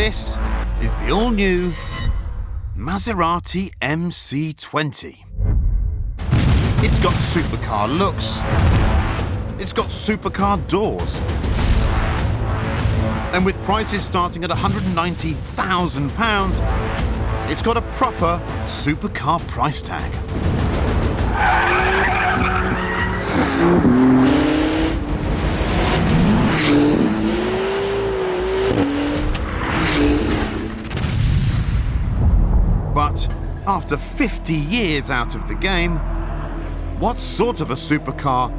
This is the all-new Maserati MC20. It's got supercar looks. It's got supercar doors. And with prices starting at £190,000, it's got a proper supercar price tag. But after 50 years out of the game, what sort of a supercar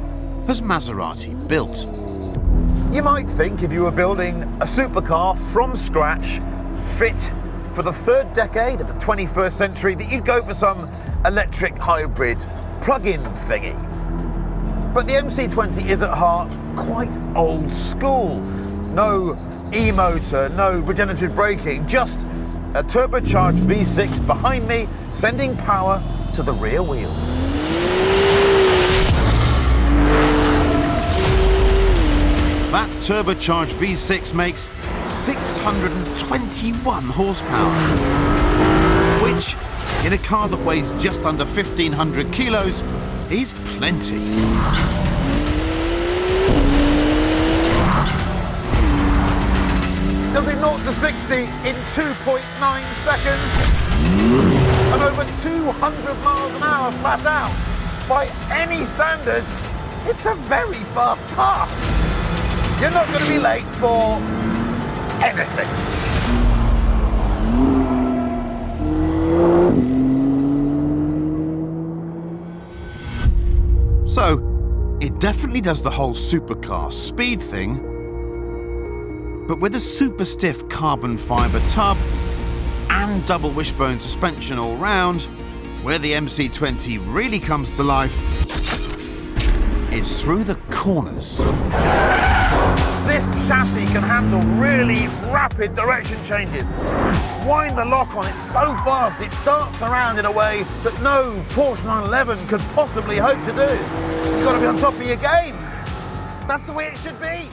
has Maserati built? You might think if you were building a supercar from scratch, fit for the third decade of the 21st century, that you'd go for some electric hybrid plug-in thingy. But the MC20 is at heart quite old school. No e-motor, no regenerative braking, just a turbocharged V6 behind me, sending power to the rear wheels. That turbocharged V6 makes 621 horsepower, which, in a car that weighs just under 1,500 kilos, is plenty. It'll do 0 to 60 in 2.9 seconds and over 200 miles an hour flat out. By any standards, it's a very fast car. You're not going to be late for anything. So, it definitely does the whole supercar speed thing, but with a super stiff carbon fibre tub and double wishbone suspension all round, where the MC20 really comes to life is through the corners. This chassis can handle really rapid direction changes. Wind the lock on it so fast it darts around in a way that no Porsche 911 could possibly hope to do. You've got to be on top of your game. That's the way it should be.